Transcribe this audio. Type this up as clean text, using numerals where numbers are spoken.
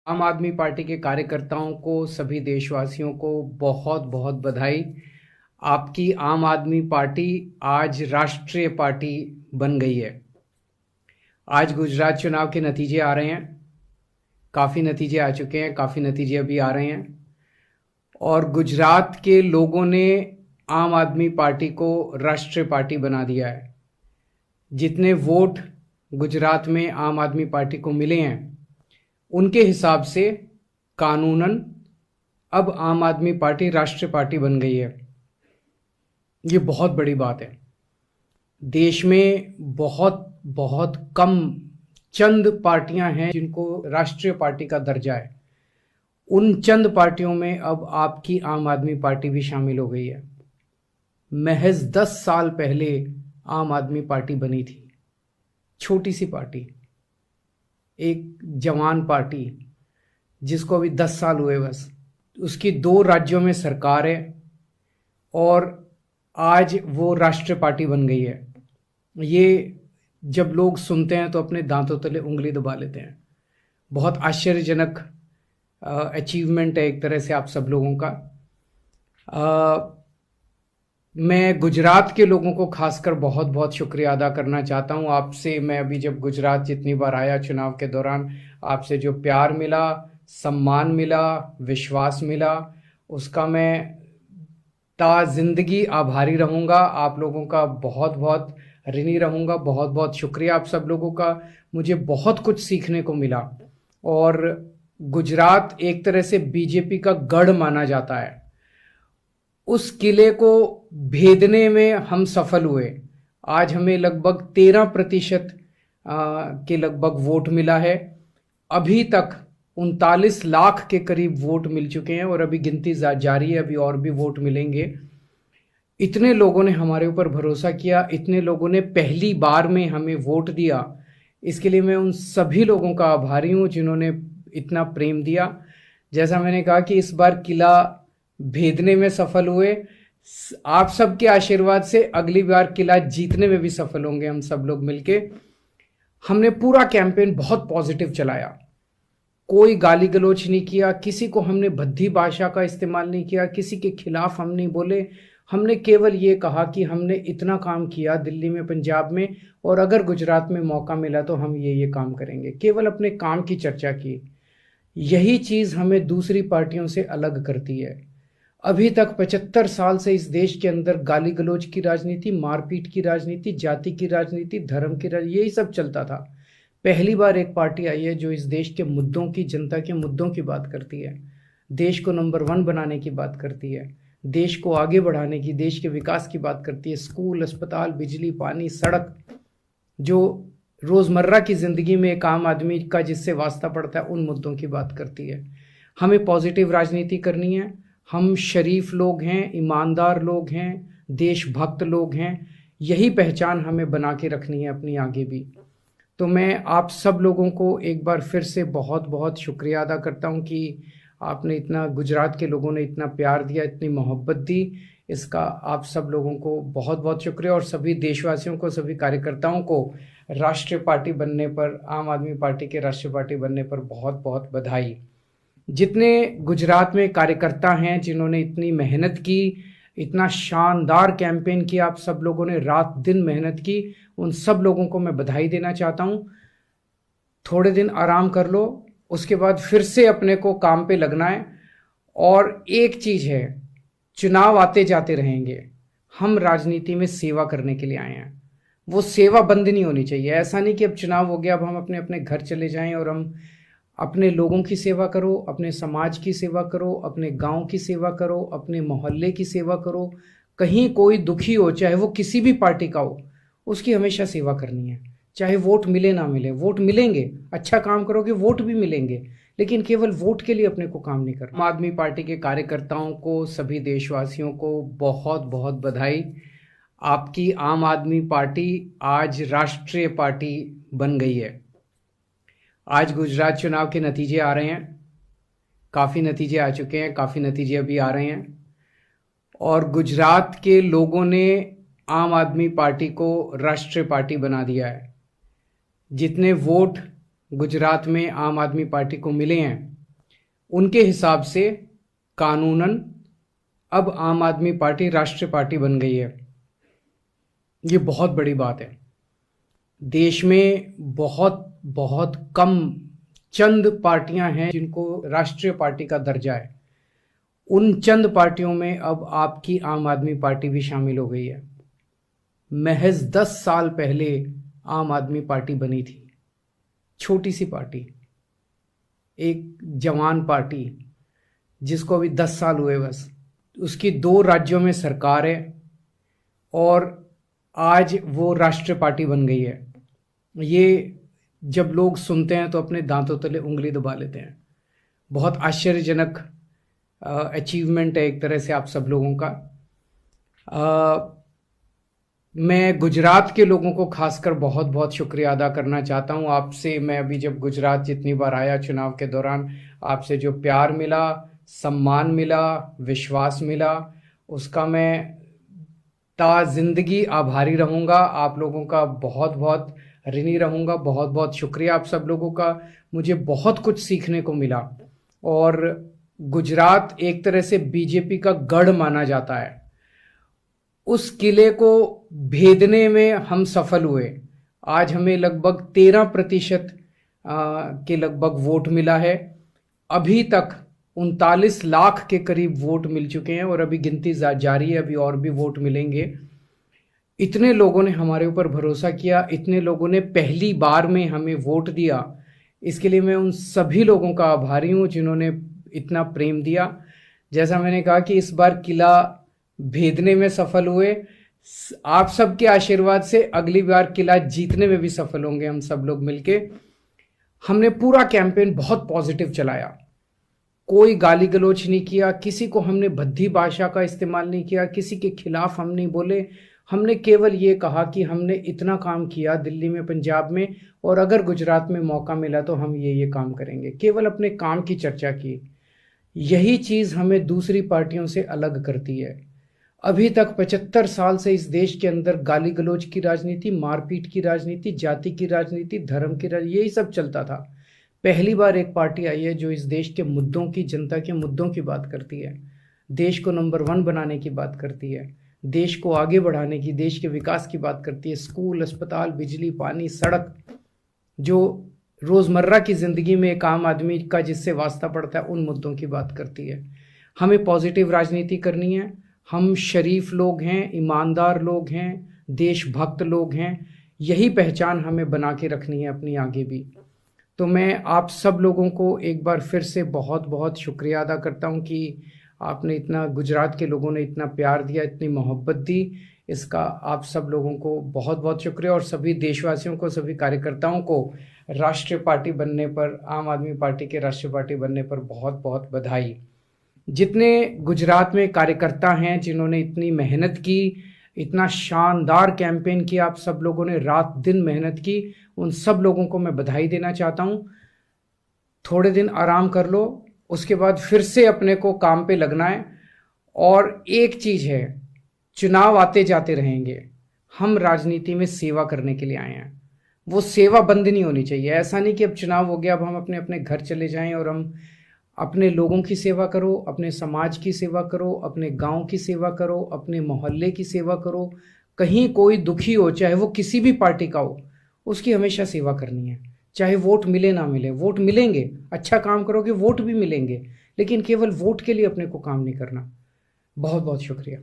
आम आदमी पार्टी के कार्यकर्ताओं को, सभी देशवासियों को बहुत बहुत बधाई। आपकी आम आदमी पार्टी आज राष्ट्रीय पार्टी बन गई है। आज गुजरात चुनाव के नतीजे आ रहे हैं। काफ़ी नतीजे आ चुके हैं, काफ़ी नतीजे अभी आ रहे हैं और गुजरात के लोगों ने आम आदमी पार्टी को राष्ट्रीय पार्टी बना दिया है। जितने वोट गुजरात में आम आदमी पार्टी को मिले हैं उनके हिसाब से कानूनन अब आम आदमी पार्टी राष्ट्रीय पार्टी बन गई है। ये बहुत बड़ी बात है। देश में बहुत बहुत कम चंद पार्टियां हैं जिनको राष्ट्रीय पार्टी का दर्जा है। उन चंद पार्टियों में अब आपकी आम आदमी पार्टी भी शामिल हो गई है। महज 10 साल पहले आम आदमी पार्टी बनी थी, छोटी सी पार्टी, एक जवान पार्टी जिसको अभी 10 साल हुए बस। उसकी 2 राज्यों में सरकार है और आज वो राष्ट्रीय पार्टी बन गई है। ये जब लोग सुनते हैं तो अपने दांतों तले उंगली दबा लेते हैं। बहुत आश्चर्यजनक अचीवमेंट है एक तरह से आप सब लोगों का। मैं गुजरात के लोगों को खासकर बहुत बहुत शुक्रिया अदा करना चाहता हूँ आपसे। मैं अभी जब गुजरात जितनी बार आया चुनाव के दौरान, आपसे जो प्यार मिला, सम्मान मिला, विश्वास मिला, उसका मैं ता जिंदगी आभारी रहूँगा। आप लोगों का बहुत बहुत ऋणी रहूँगा। बहुत बहुत शुक्रिया आप सब लोगों का। मुझे बहुत कुछ सीखने को मिला और गुजरात एक तरह से बीजेपी का गढ़ माना जाता है। उस किले को भेदने में हम सफल हुए। आज हमें लगभग 13% के लगभग वोट मिला है। अभी तक 39 लाख के करीब वोट मिल चुके हैं और अभी गिनती जारी है, अभी और भी वोट मिलेंगे। इतने लोगों ने हमारे ऊपर भरोसा किया, इतने लोगों ने पहली बार में हमें वोट दिया। इसके लिए मैं उन सभी लोगों का आभारी हूँ जिन्होंने इतना प्रेम दिया। जैसा मैंने कहा कि इस बार किला भेदने में सफल हुए, आप सबके आशीर्वाद से अगली बार किला जीतने में भी सफल होंगे हम सब लोग मिलके। हमने पूरा कैंपेन बहुत पॉजिटिव चलाया, कोई गाली गलौज नहीं किया, किसी को हमने भद्दी भाषा का इस्तेमाल नहीं किया, किसी के खिलाफ हम नहीं बोले। हमने केवल ये कहा कि हमने इतना काम किया दिल्ली में, पंजाब में, और अगर गुजरात में मौका मिला तो हम ये काम करेंगे। केवल अपने काम की चर्चा की। यही चीज़ हमें दूसरी पार्टियों से अलग करती है। अभी तक 75 साल से इस देश के अंदर गाली गलौज की राजनीति, मारपीट की राजनीति, जाति की राजनीति, धर्म की राजनीति, यही सब चलता था। पहली बार एक पार्टी आई है जो इस देश के मुद्दों की, जनता के मुद्दों की बात करती है, देश को नंबर 1 बनाने की बात करती है, देश को आगे बढ़ाने की, देश के विकास की बात करती है। स्कूल, अस्पताल, बिजली, पानी, सड़क, जो रोज़मर्रा की ज़िंदगी में एक आम आदमी का जिससे वास्ता पड़ता है, उन मुद्दों की बात करती है। हमें पॉजिटिव राजनीति करनी है। हम शरीफ लोग हैं, ईमानदार लोग हैं, देशभक्त लोग हैं। यही पहचान हमें बना के रखनी है अपनी आगे भी। तो मैं आप सब लोगों को एक बार फिर से बहुत बहुत शुक्रिया अदा करता हूं कि आपने इतना, गुजरात के लोगों ने इतना प्यार दिया, इतनी मोहब्बत दी। इसका आप सब लोगों को बहुत बहुत शुक्रिया और सभी देशवासियों को, सभी कार्यकर्ताओं को राष्ट्रीय पार्टी बनने पर, आम आदमी पार्टी के राष्ट्रीय पार्टी बनने पर बहुत बहुत बधाई। जितने गुजरात में कार्यकर्ता हैं जिन्होंने इतनी मेहनत की, इतना शानदार कैंपेन किया, आप सब लोगों ने रात दिन मेहनत की, उन सब लोगों को मैं बधाई देना चाहता हूं। थोड़े दिन आराम कर लो, उसके बाद फिर से अपने को काम पे लगना है। और एक चीज है, चुनाव आते जाते रहेंगे। हम राजनीति में सेवा करने के लिए आए हैं। वो सेवा बंद नहीं होनी चाहिए। ऐसा नहीं कि अब चुनाव हो गया, अब हम अपने अपने घर चले जाएं और हम अपने लोगों की सेवा करो, अपने समाज की सेवा करो, अपने गांव की सेवा करो, अपने मोहल्ले की सेवा करो। कहीं कोई दुखी हो, चाहे वो किसी भी पार्टी का हो, उसकी हमेशा सेवा करनी है। चाहे वोट मिले ना मिले, वोट मिलेंगे, अच्छा काम करोगे वोट भी मिलेंगे, लेकिन केवल वोट के लिए अपने को काम नहीं करना। आम आदमी पार्टी के कार्यकर्ताओं को, सभी देशवासियों को बहुत बहुत बधाई। आपकी आम आदमी पार्टी आज राष्ट्रीय पार्टी बन गई है। आज गुजरात चुनाव के नतीजे आ रहे हैं। काफ़ी नतीजे आ चुके हैं, काफ़ी नतीजे अभी आ रहे हैं और गुजरात के लोगों ने आम आदमी पार्टी को राष्ट्रीय पार्टी बना दिया है। जितने वोट गुजरात में आम आदमी पार्टी को मिले हैं उनके हिसाब से कानूनन अब आम आदमी पार्टी राष्ट्रीय पार्टी बन गई है। ये बहुत बड़ी बात है। देश में बहुत बहुत कम चंद पार्टियां हैं जिनको राष्ट्रीय पार्टी का दर्जा है। उन चंद पार्टियों में अब आपकी आम आदमी पार्टी भी शामिल हो गई है। महज 10 साल पहले आम आदमी पार्टी बनी थी, छोटी सी पार्टी, एक जवान पार्टी जिसको अभी 10 साल हुए बस। उसकी 2 राज्यों में सरकार है और आज वो राष्ट्रीय पार्टी बन गई है। ये जब लोग सुनते हैं तो अपने दांतों तले उंगली दबा लेते हैं। बहुत आश्चर्यजनक अचीवमेंट है एक तरह से आप सब लोगों का। मैं गुजरात के लोगों को खासकर बहुत बहुत शुक्रिया अदा करना चाहता हूँ आपसे। मैं अभी जब गुजरात जितनी बार आया चुनाव के दौरान, आपसे जो प्यार मिला, सम्मान मिला, विश्वास मिला, उसका मैं ता जिंदगी आभारी रहूँगा। आप लोगों का बहुत बहुत ऋणी रहूँगा। बहुत बहुत शुक्रिया आप सब लोगों का। मुझे बहुत कुछ सीखने को मिला। और गुजरात एक तरह से बीजेपी का गढ़ माना जाता है। उस किले को भेदने में हम सफल हुए। आज हमें लगभग 13% के लगभग वोट मिला है। अभी तक 39 लाख के करीब वोट मिल चुके हैं और अभी गिनती जारी है, अभी और भी वोट मिलेंगे। इतने लोगों ने हमारे ऊपर भरोसा किया, इतने लोगों ने पहली बार में हमें वोट दिया। इसके लिए मैं उन सभी लोगों का आभारी हूँ जिन्होंने इतना प्रेम दिया। जैसा मैंने कहा कि इस बार किला भेदने में सफल हुए। आप सबके आशीर्वाद से अगली बार किला जीतने में भी सफल होंगे हम सब लोग मिलके। हमने पूरा कैंपेन बहुत पॉजिटिव चलाया, कोई गाली गलौज नहीं किया, किसी को हमने भद्दी भाषा का इस्तेमाल नहीं किया, किसी के खिलाफ हम नहीं बोले। हमने केवल ये कहा कि हमने इतना काम किया दिल्ली में, पंजाब में, और अगर गुजरात में मौका मिला तो हम ये काम करेंगे। केवल अपने काम की चर्चा की। यही चीज़ हमें दूसरी पार्टियों से अलग करती है। अभी तक 75 साल से इस देश के अंदर गाली गलौज की राजनीति, मारपीट की राजनीति, जाति की राजनीति, धर्म की राजनीति, यही सब चलता था। पहली बार एक पार्टी आई है जो इस देश के मुद्दों की, जनता के मुद्दों की बात करती है, देश को नंबर 1 बनाने की बात करती है, देश को आगे बढ़ाने की, देश के विकास की बात करती है। स्कूल, अस्पताल, बिजली, पानी, सड़क, जो रोज़मर्रा की ज़िंदगी में एक आम आदमी का जिससे वास्ता पड़ता है, उन मुद्दों की बात करती है। हमें पॉजिटिव राजनीति करनी है। हम शरीफ लोग हैं, ईमानदार लोग हैं, देशभक्त लोग हैं। यही पहचान हमें बना के रखनी है अपनी आगे भी। तो मैं आप सब लोगों को एक बार फिर से बहुत बहुत शुक्रिया अदा करता हूं कि आपने इतना, गुजरात के लोगों ने इतना प्यार दिया, इतनी मोहब्बत दी। इसका आप सब लोगों को बहुत बहुत शुक्रिया। और सभी देशवासियों को, सभी कार्यकर्ताओं को राष्ट्रीय पार्टी बनने पर, आम आदमी पार्टी के राष्ट्रीय पार्टी बनने पर बहुत बहुत बधाई। जितने गुजरात में कार्यकर्ता हैं जिन्होंने इतनी मेहनत की, इतना शानदार कैंपेन किया, आप सब लोगों ने रात दिन मेहनत की, उन सब लोगों को मैं बधाई देना चाहता हूं। थोड़े दिन आराम कर लो, उसके बाद फिर से अपने को काम पे लगना है। और एक चीज है, चुनाव आते जाते रहेंगे। हम राजनीति में सेवा करने के लिए आए हैं। वो सेवा बंद नहीं होनी चाहिए। ऐसा नहीं कि अब चुनाव हो गया, अब हम अपने अपने घर चले जाएं और हम अपने लोगों की सेवा करो, अपने समाज की सेवा करो, अपने गांव की सेवा करो, अपने मोहल्ले की सेवा करो। कहीं कोई दुखी हो, चाहे वो किसी भी पार्टी का हो, उसकी हमेशा सेवा करनी है। चाहे वोट मिले ना मिले, वोट मिलेंगे, अच्छा काम करोगे वोट भी मिलेंगे, लेकिन केवल वोट के लिए अपने को काम नहीं करना। बहुत बहुत शुक्रिया।